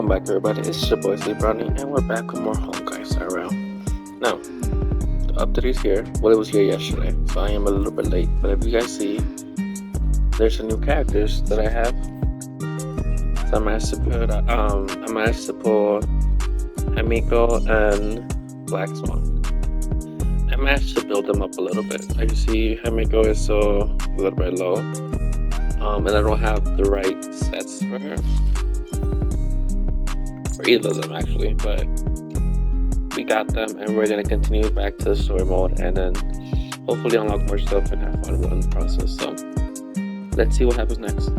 back everybody, it's your boy Sleep Brownie and we're back with more honkai IRL. Now, the update is here. Well, it was here yesterday, so I am a little bit late, but if you guys see, there's some new characters that I have. So I managed to pull Hamiko and Black Swan. I managed to build them up a little bit. Like you see, Hamiko is so a little bit low. And I don't have the right sets for her. For either of them actually, but we got them and we're gonna continue back to the story mode and then hopefully unlock more stuff and have fun in the process. So let's see what happens next.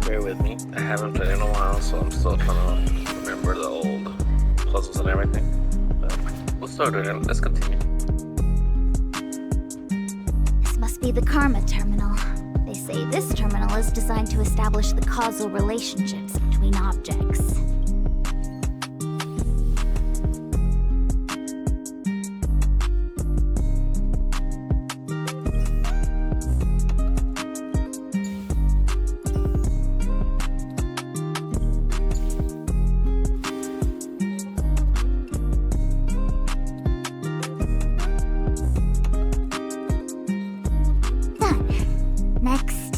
Bear with me. I haven't played in a while, so I'm still trying to remember the old puzzles and everything. But we'll start it and let's continue. This must be the Karma Terminal. They say this terminal is designed to establish the causal relationships between objects. Next.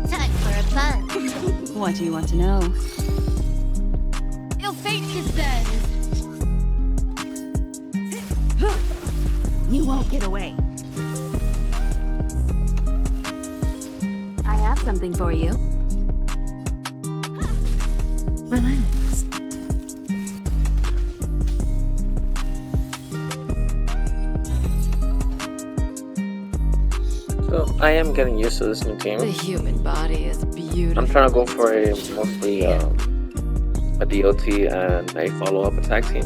Time for a fun. What do you want to know? Your fate is dead. You won't get away. I have something for you. Relax. So I am getting used to this new team. The human body is beautiful. I'm trying to go for a mostly a DOT and a follow-up attack team.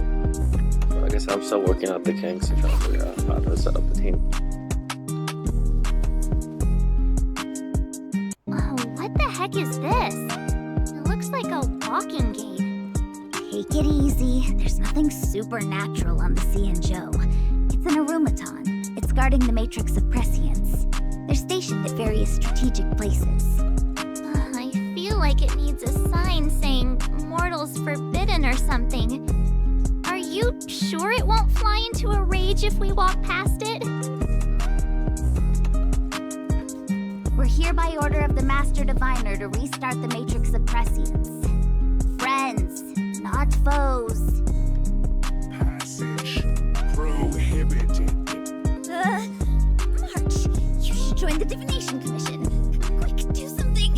So like I said, I'm still working out the kinks and trying to figure out how to set up the team. What the heck is this? It looks like a walking gate. Take it easy. There's nothing supernatural on the Joe. It's an aromaton. It's guarding the matrix of prescience. They're stationed at various strategic places. I feel like it needs a sign saying mortals forbidden or something. Are you sure it won't fly into a rage if we walk past it? We're here by order of the Master Diviner to restart the Matrix of Prescience. Friends, not foes. Passage prohibited. March, you should join the Divination Commission. Quick, do something.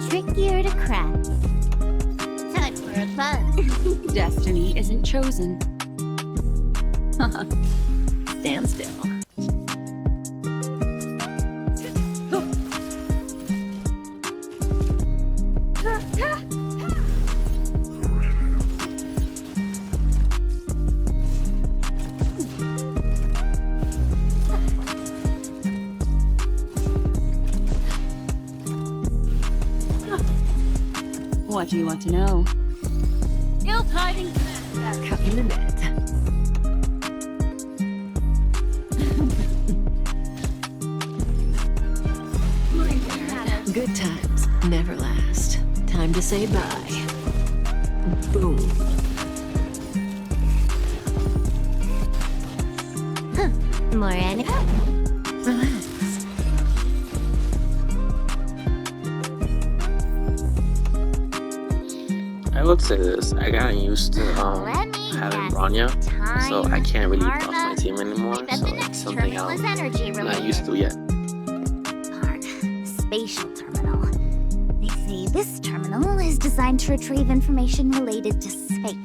Trickier to crack. Time for a fun. Destiny isn't chosen. Stand still. What do you want to know? Ill tidings. Cut in a bit. Good times never last. Time to say bye. Boom. More energy. Relax. I would say this. I got used to Let me having guess. Bronya, so I can't really buff Karma. my team anymore. I bet So the it's next something terminal is I'm energy not related. used to yet. Karma. Spatial terminal. They say this terminal is designed to retrieve information related to space.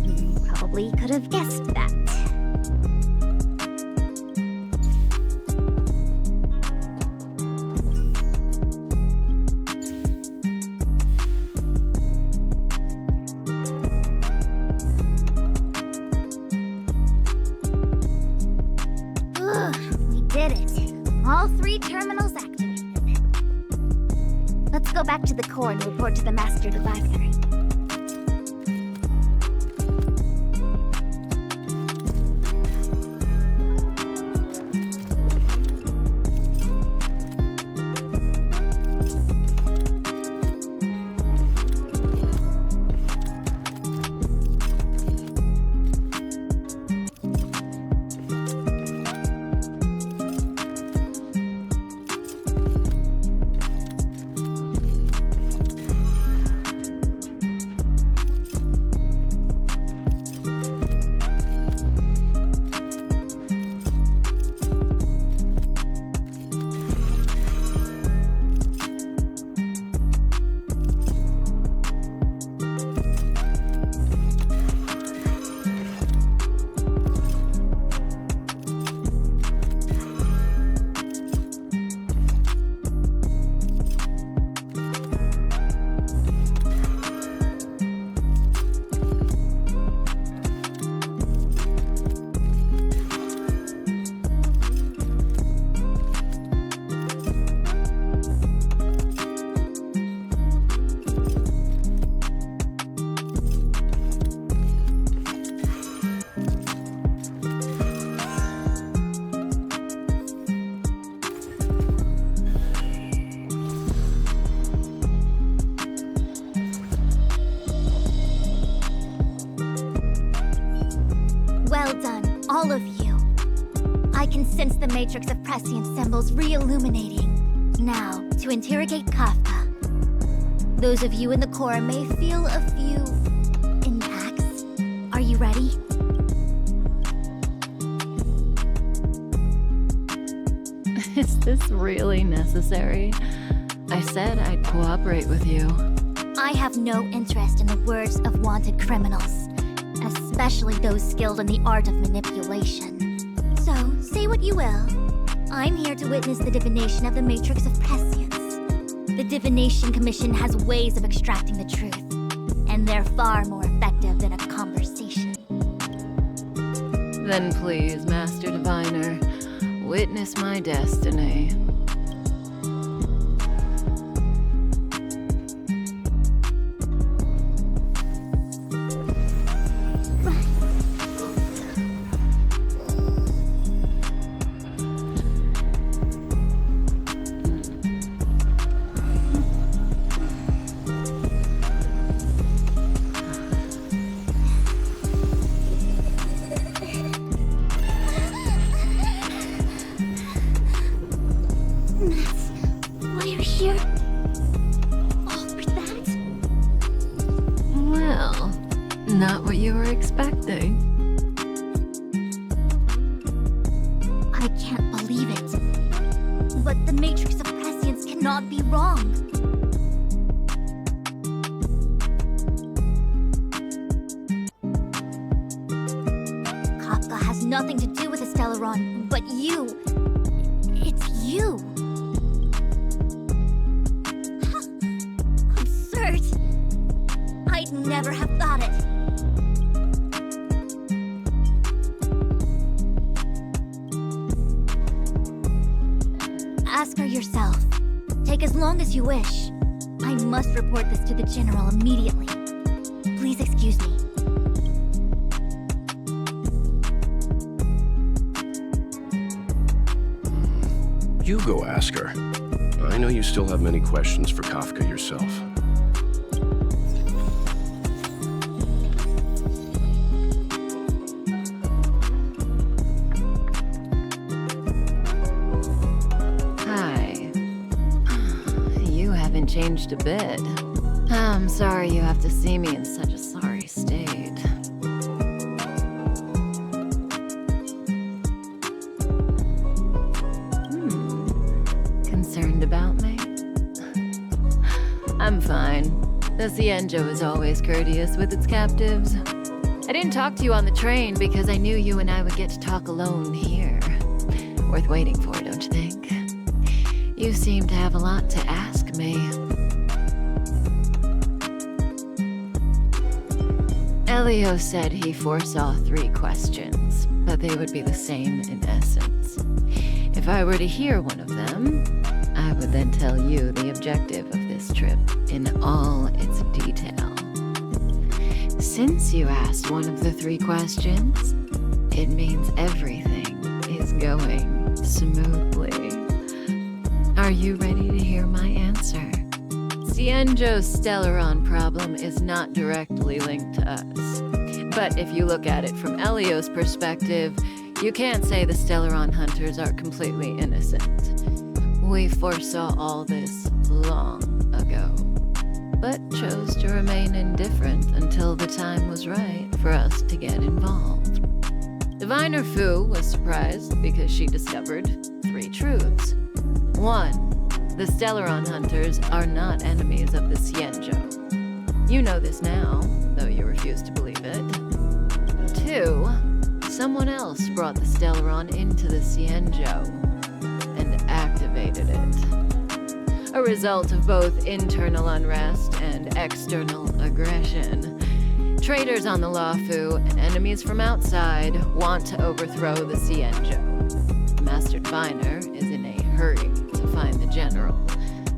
You probably could have guessed that. Ugh, we did it. All 3 terminals activated. Let's go back to the core and report to the Master Diviner. Well done, all of you. I can sense the matrix of prescient symbols re-illuminating. Now, to interrogate Kafka. Those of you in the core may feel a few impacts. Are you ready? Is this really necessary? I said I'd cooperate with you. I have no interest in the words of wanted criminals, especially those skilled in the art of manipulation. So, say what you will. I'm here to witness the divination of the matrix of prescience. The Divination Commission has ways of extracting the truth, and they're far more effective than a conversation. Then please, Master Diviner, witness my destiny. Why you're here? All for that? Well, not what you were expecting. I can't believe it. But the matrix of prescience cannot be wrong. Kafka has nothing to do with Stellaron, but you. It's you. Absurd. I'd never have thought it. Ask her yourself. Take as long as you wish. I must report this to the General immediately. Please excuse me. You go ask her. I know you still have many questions for Kafka yourself. Hi. You haven't changed a bit. I'm sorry you have to see me in such a sorry state. Concerned about me? I'm fine. The Cienjo is always courteous with its captives. I didn't talk to you on the train because I knew you and I would get to talk alone here. Worth waiting for, don't you think? You seem to have a lot to ask me. Elio said he foresaw 3 questions, but they would be the same in essence. If I were to hear one of them, I would then tell you the objective of this trip in all its detail. Since you asked one of the 3 questions, it means everything is going smoothly. Are you ready to hear my answer? Cienjo's Stellaron problem is not directly linked to us. But if you look at it from Elio's perspective, you can't say the Stellaron hunters are completely innocent. We foresaw all this long ago, but chose to remain indifferent until the time was right for us to get involved. Diviner Fu was surprised because she discovered 3 truths. 1. The Stellaron hunters are not enemies of the Cienjo. You know this now, though you refuse to believe it. 2. Someone else brought the Stellaron into the Cienjo and activated it. A result of both internal unrest and external aggression. Traitors on the Luofu and enemies from outside want to overthrow the Cienjo. Master Diviner is in a hurry to find the General,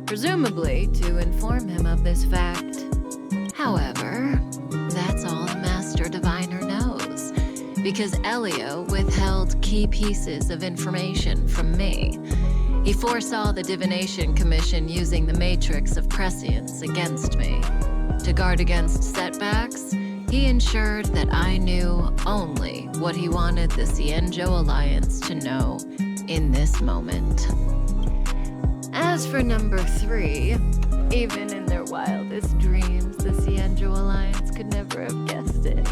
presumably to inform him of this fact. However, that's all the Master Diviner knows, because Elio withheld key pieces of information from me. He foresaw the Divination Commission using the matrix of prescience against me. To guard against setbacks, he ensured that I knew only what he wanted the Cienjo Alliance to know in this moment. As for number 3, even in their wildest dreams, the Cienjo Alliance could never have guessed it.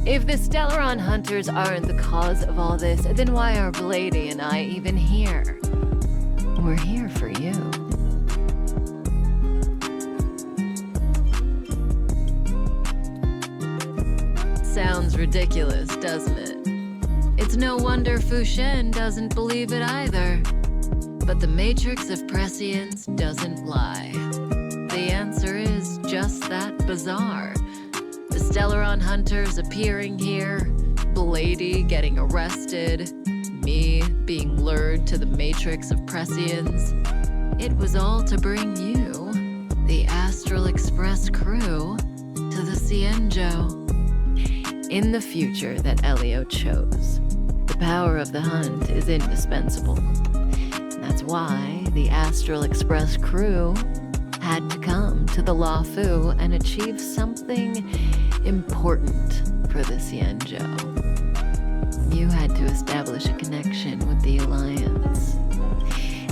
If the Stellaron hunters aren't the cause of all this, then why are Blady and I even here? We're here for you. Sounds ridiculous, doesn't it? It's no wonder Fu Shen doesn't believe it either. But the matrix of prescience doesn't lie. The answer is just that bizarre. The Stellaron hunters appearing here, Blady getting arrested, me being lured to the matrix of prescience. It was all to bring you, the Astral Express crew, to the Cienjo. In the future that Elio chose, the power of the hunt is indispensable. That's why the Astral Express crew had to come to the Luofu and achieve something important for the Cienjo. You had to establish a connection with the Alliance.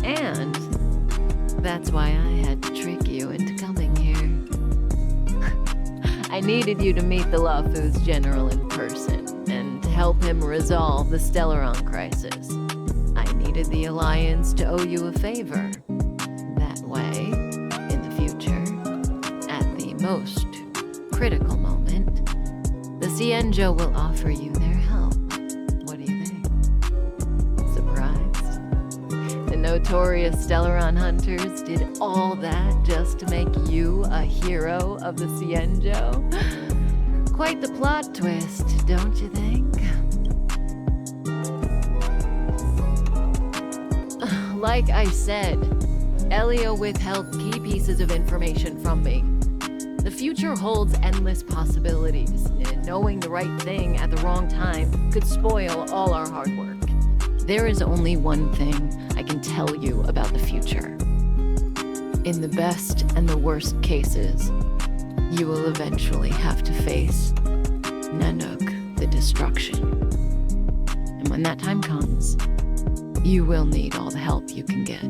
And that's why I had to trick you into coming here. I needed you to meet the Luofu's general in person and to help him resolve the Stellaron crisis. I needed the Alliance to owe you a favor. That way, in the future, at the most critical moment, the Cienjo will offer you their help. What do you think? Surprised? The notorious Stellaron hunters did all that just to make you a hero of the Cienjo? Quite the plot twist, don't you think? Like I said, Elio withheld key pieces of information from me. The future holds endless possibilities, and knowing the right thing at the wrong time could spoil all our hard work. There is only one thing I can tell you about the future. In the best and the worst cases, you will eventually have to face Nanook, the destruction. And when that time comes, you will need all the help you can get.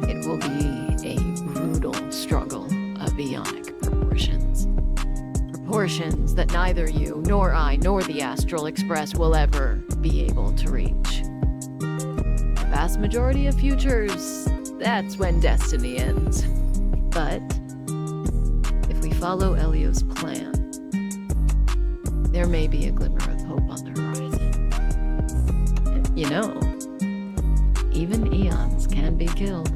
It will be a brutal struggle of bionic proportions. Proportions that neither you, nor I, nor the Astral Express will ever be able to reach. The vast majority of futures, that's when destiny ends. But if we follow Elio's plan, there may be a glimmer of hope on the horizon. And, you know, even eons can be killed.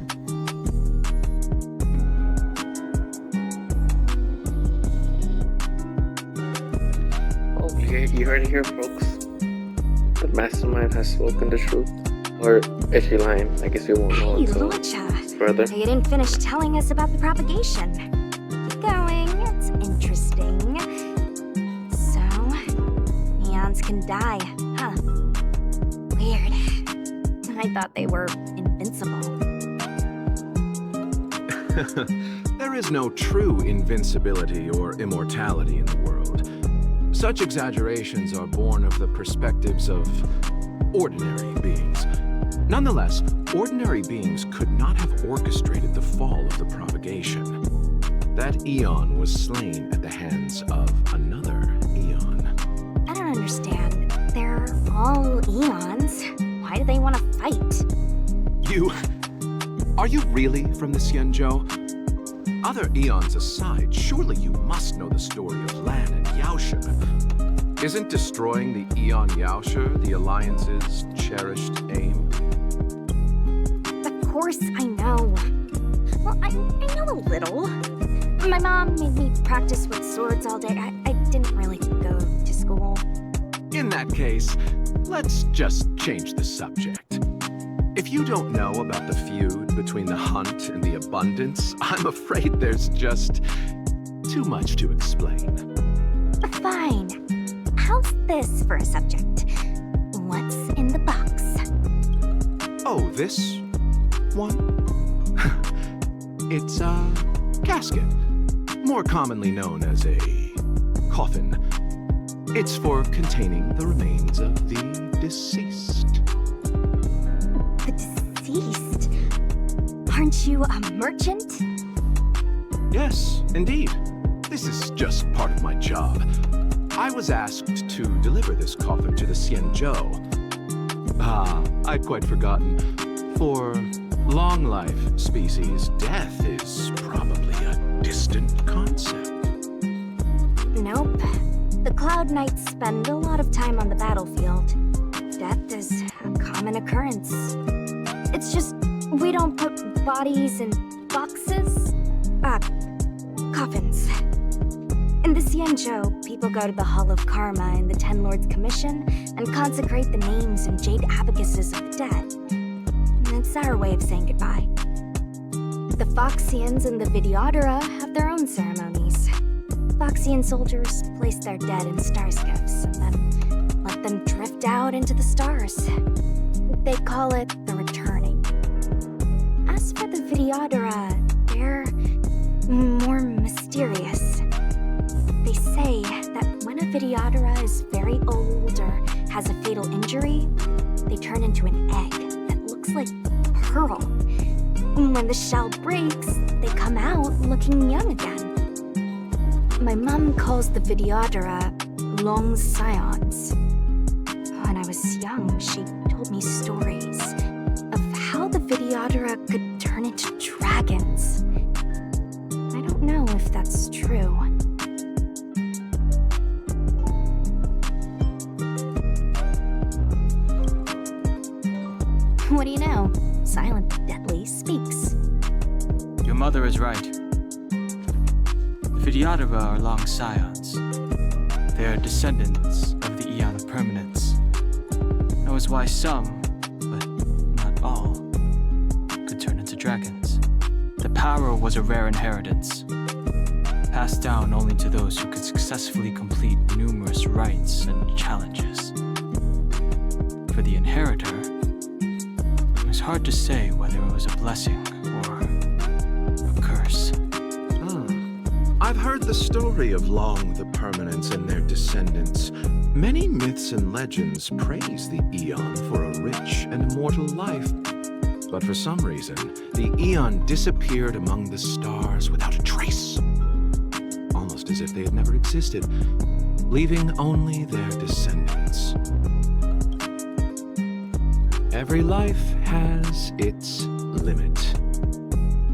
Oh, you heard it here, folks. The mastermind has spoken the truth. Or is she lying? I guess we won't know Hey, until Lucha. further. You didn't finish telling us about the propagation. Keep going, it's interesting. So, eons can die, huh? Weird. I thought they were invincible. There is no true invincibility or immortality in the world. Such exaggerations are born of the perspectives of ordinary beings. Nonetheless, ordinary beings could not have orchestrated the fall of the propagation. That eon was slain at the hands of another eon. I don't understand. They're all eons. Why do they want to fight? Are you really from the Xianzhou? Other eons aside, surely you must know the story of Lan and Yaoshe. Isn't destroying the Eon Yaoshe the Alliance's cherished aim? Of course I know. Well, I know a little. My mom made me practice with swords all day. I didn't really go to school. In that case, let's just change the subject. If you don't know about the feud between the Hunt and the Abundance, I'm afraid there's just too much to explain. Fine. How's this for a subject? What's in the box? Oh, this one? It's a casket, more commonly known as a coffin. It's for containing the remains of the deceased. The deceased? Aren't you a merchant? Yes, indeed. This is just part of my job. I was asked to deliver this coffin to the Xianzhou. I'd quite forgotten. For long life species, death is probably a distant concept. Nope. The Cloud Knights spend a lot of time on the battlefield. Death is a common occurrence. It's just we don't put bodies in boxes. Coffins. In the Xianzhou, people go to the Hall of Karma in the Ten Lords Commission and consecrate the names and jade abacuses of the dead. It's our way of saying goodbye. The Foxians and the Videodora have their own ceremonies. Foxian soldiers place their dead in star skiffs and then let them drift out into the stars. They call it the returning. As for the Videodora, they're more mysterious. They say that when a Videodora is very old or has a fatal injury, they turn into an egg that looks like pearl. When the shell breaks, they come out looking young again. My mom calls the Videodora long scions. When I was young, she told me stories of how the Videodora could turn into dragons. I don't know if that's true. What do you know? Silent but deadly speaks. Your mother is right. The Videodora are long scions. They are descendants of the Eon of Permanence. That was why some, but not all, dragons. The power was a rare inheritance, passed down only to those who could successfully complete numerous rites and challenges. For the inheritor, it was hard to say whether it was a blessing or a curse. I've heard the story of Long the Permanents and their descendants. Many myths and legends praise the Eon for a rich and immortal life. But for some reason, the Eon disappeared among the stars without a trace. Almost as if they had never existed, leaving only their descendants. Every life has its limit.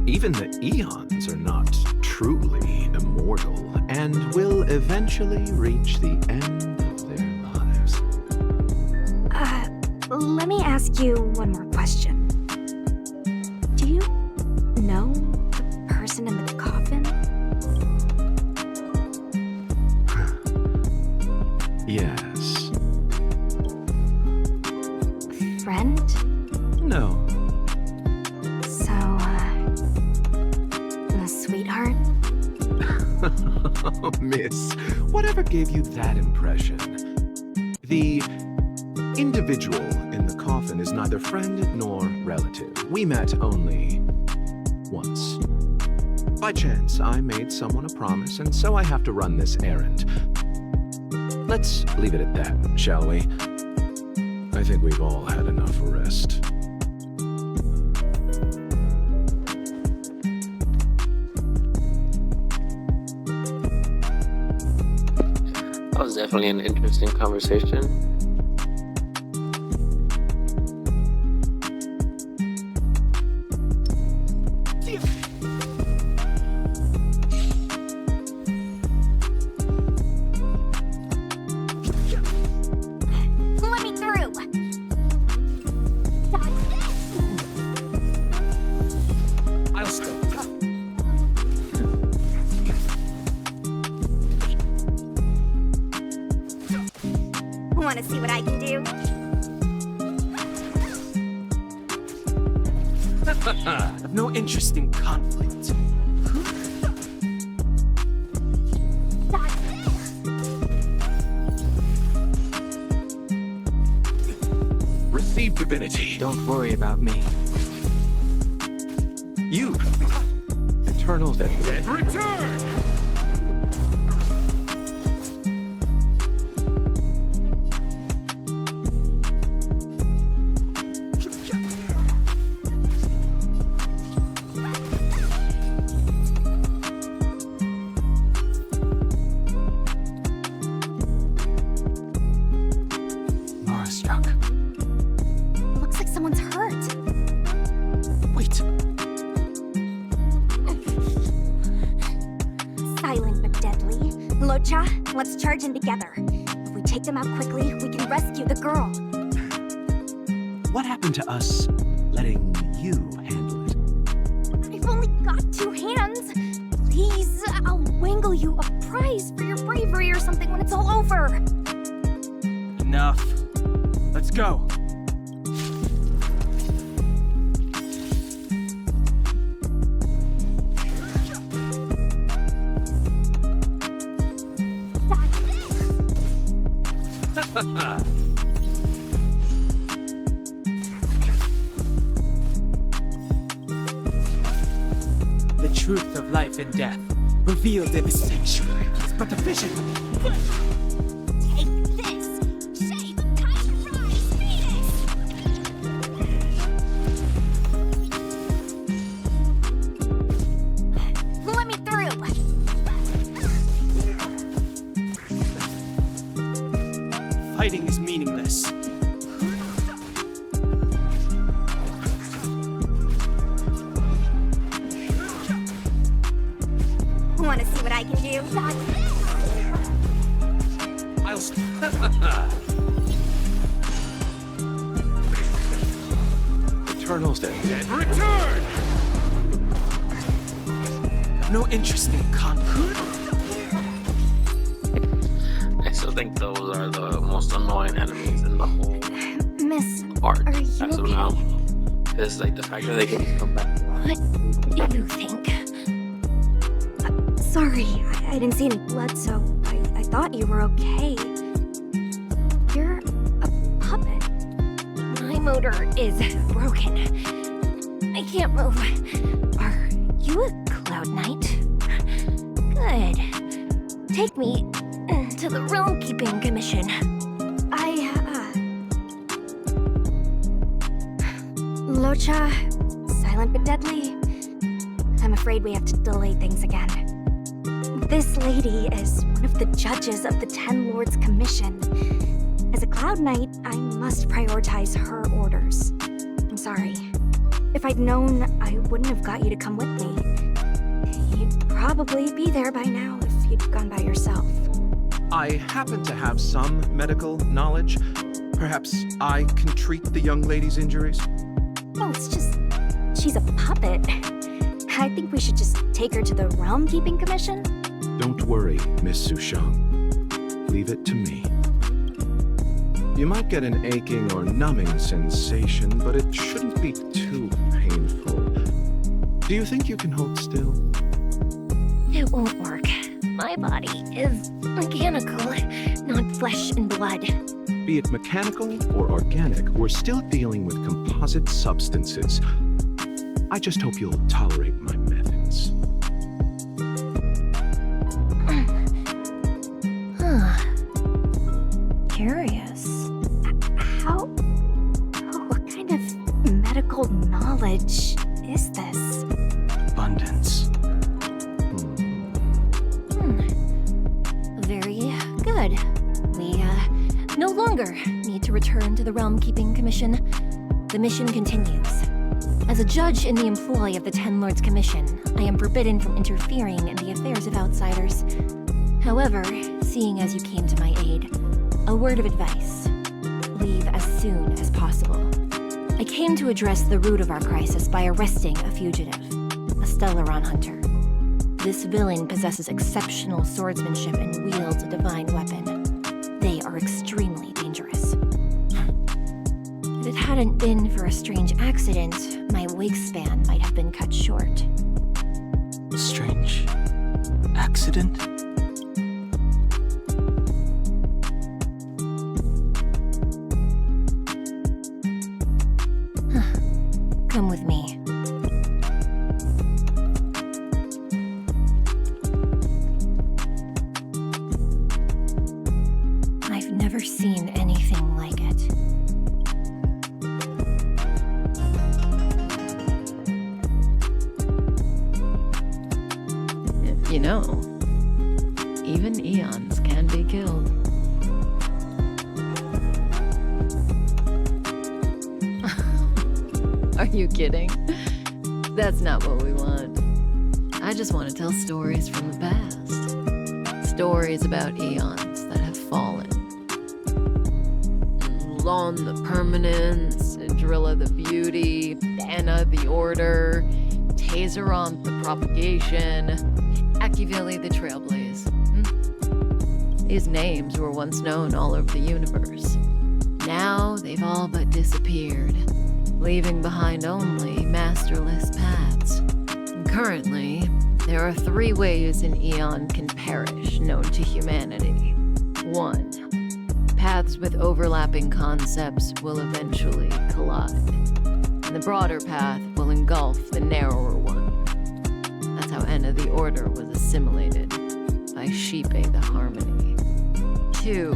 Even the Eons are not truly immortal and will eventually reach the end of their lives. Let me ask you one more question. Do you know the person in the coffin? Yes. Friend? No. So, a sweetheart? Miss, whatever gave you that impression? The individual in the coffin is neither friend nor relative. We met only once. By chance, I made someone a promise, and so I have to run this errand. Let's leave it at that, shall we? I think we've all had enough rest. That was definitely an interesting conversation. Let me through! I'll stop. Want to see what I can do? I've no interest in conflict. Receive divinity. Don't worry about me. You, eternal dead. Return! Mara struck. Looks like someone's hurt. Wait. Silent but deadly. Locha, let's charge in together. If we take them out quickly, we can rescue the girl. What happened to us letting you handle it? I've only got 2 hands. Please, I'll wangle you a prize for your bravery or something when it's all over. Enough. Let's go. The truth of life and death, revealed in the sanctuary, is but a vision. Take this! Shave a tiny prize, Phoenix! Let me through! Fighting is meaningless. Want to see what I can do? I'll Eternal's dead. Return! No interest in conflict. I still think those are the most annoying enemies in the whole Miss, art are you as of okay? now. It's like the fact that they can come back What do you think? Sorry, I didn't see any blood, so I thought you were okay. You're a puppet. My motor is broken. I can't move. Are you a Cloud Knight? Good. Take me to the Realm Keeping Commission. Locha, silent but deadly. I'm afraid we have to delay things again. This lady is one of the judges of the Ten Lords Commission. As a Cloud Knight, I must prioritize her orders. I'm sorry. If I'd known, I wouldn't have got you to come with me. You'd probably be there by now if you'd gone by yourself. I happen to have some medical knowledge. Perhaps I can treat the young lady's injuries? Oh, it's just... she's a puppet. I think we should just take her to the Realm Keeping Commission. Don't worry, Miss Sushang. Leave it to me. You might get an aching or numbing sensation, but it shouldn't be too painful. Do you think you can hold still? It won't work. My body is mechanical, not flesh and blood. Be it mechanical or organic, we're still dealing with composite substances. I just hope you'll tolerate my methods. Curious. What kind of medical knowledge is this? Abundance. Very good. We, no longer need to return to the Realm Keeping Commission. The mission continues. As a judge in the employ of the Ten Lords Commission, I am forbidden from interfering in the affairs of outsiders. However, seeing as you came to my aid, a word of advice. Leave as soon as possible. I came to address the root of our crisis by arresting a fugitive, a Stellaron hunter. This villain possesses exceptional swordsmanship and wields a divine weapon. They are extremely dangerous. If it hadn't been for a strange accident, my wingspan might have been cut short. Strange accident? Come with me. I've never seen anything like it. You know, even eons can be killed. Are you kidding? That's not what we want. I just want to tell stories from the past. Stories about eons that have fallen. Lon the Permanence, Drilla the Beauty, Anna the Order, Tazeronth the Propagation, Akivili the Trailblaze. These names were once known all over the universe. Now they've all but disappeared, leaving behind only masterless paths. Currently, there are 3 ways an eon can perish known to humanity. 1. Paths with overlapping concepts will eventually collide, and the broader path will engulf the narrower one. That's how Enna the Order was assimilated, by Shipe the Harmony. 2.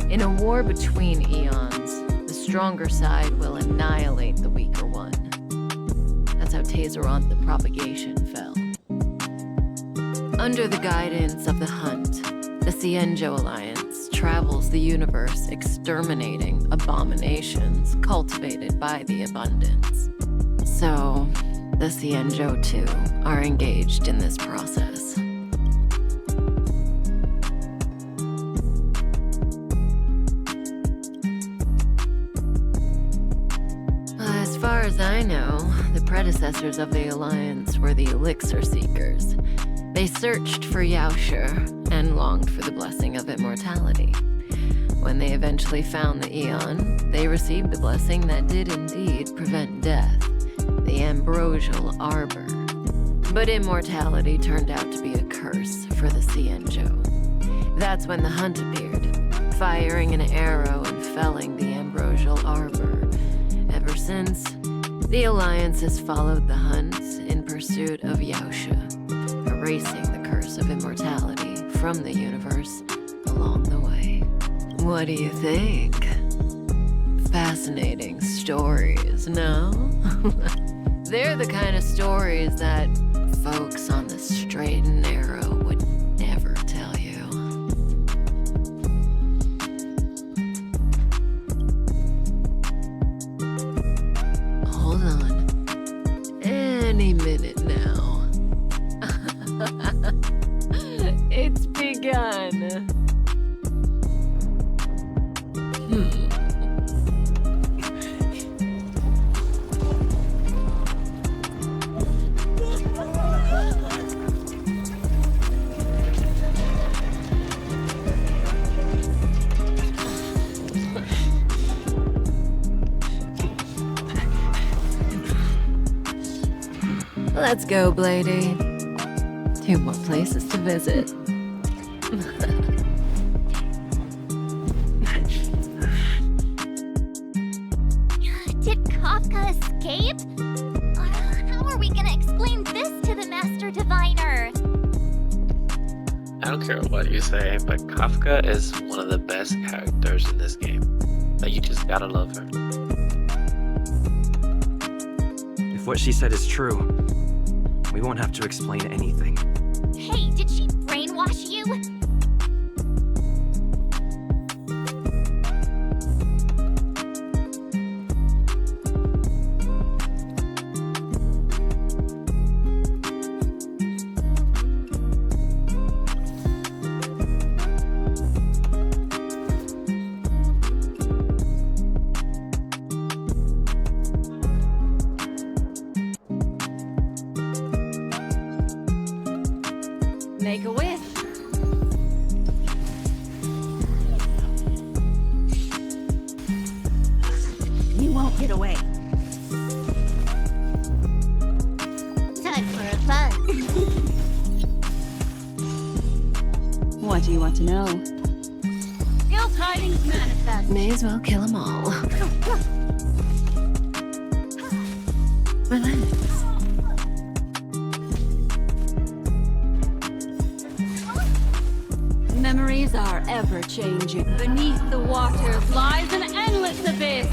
In a war between eons, the stronger side will annihilate the weaker one. That's how Tazeronth the Propagation fell. Under the guidance of the Hunt, the Cienjo Alliance travels the universe exterminating abominations cultivated by the Abundance. So, the Cienjo too are engaged in this process. As far as I know, the predecessors of the Alliance were the Elixir Seekers. They searched for Yaoshi and longed for the blessing of immortality. When they eventually found the Eon, they received the blessing that did indeed prevent death. The the ambrosial arbor. But immortality turned out to be a curse for the Cienjo. That's when the hunt appeared, firing an arrow and felling the ambrosial arbor. Ever since, the Alliance has followed the hunt in pursuit of Yaosha, erasing the curse of immortality from the universe along the way. What do you think? Fascinating stories, no? They're the kind of stories that folks on the straight and narrow would never tell you. Hold on. Any minute now. It's begun. Let's go, Blady. 2 more places to visit. Did Kafka escape? How are we gonna explain this to the Master Diviner? I don't care what you say, but Kafka is one of the best characters in this game. Like, you just gotta love her. If what she said is true, we won't have to explain anything. Hey, did she brainwash you? Make a wish. You won't get away. Time for a fun. What do you want to know? Ill tidings manifest. May as well kill them all. Relax. Memories are ever changing. Beneath the waters lies an endless abyss.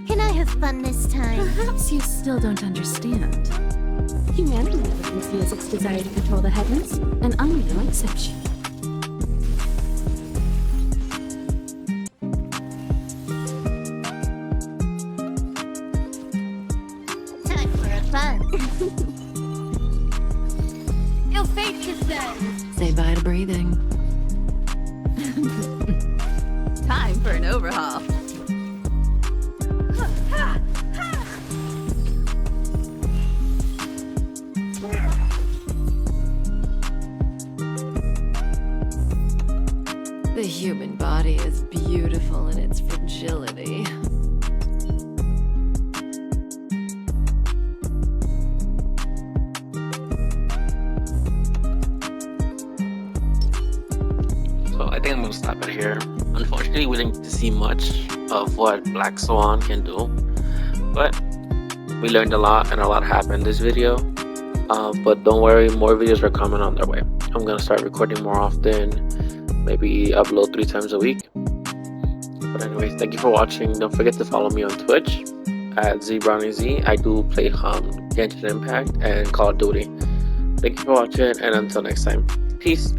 Can I have fun this time? Perhaps you still don't understand. Humanity never conceals its desire to control the heavens, and I'm no exception. Time for a fun. Ill fate descends. Say bye to breathing. Time for an overhaul. The human body is beautiful in its fragility. So I think I'm gonna stop it here. Unfortunately, we didn't get to see much of what Black Swan can do, but we learned a lot and a lot happened in this video. But don't worry, more videos are coming on their way. I'm gonna start recording more often, maybe upload 3 times a week. But anyways, thank you for watching. Don't forget to follow me on Twitch at ZBrownieZ. I do play Genshin Impact and Call of Duty. Thank you for watching, and until next time, peace.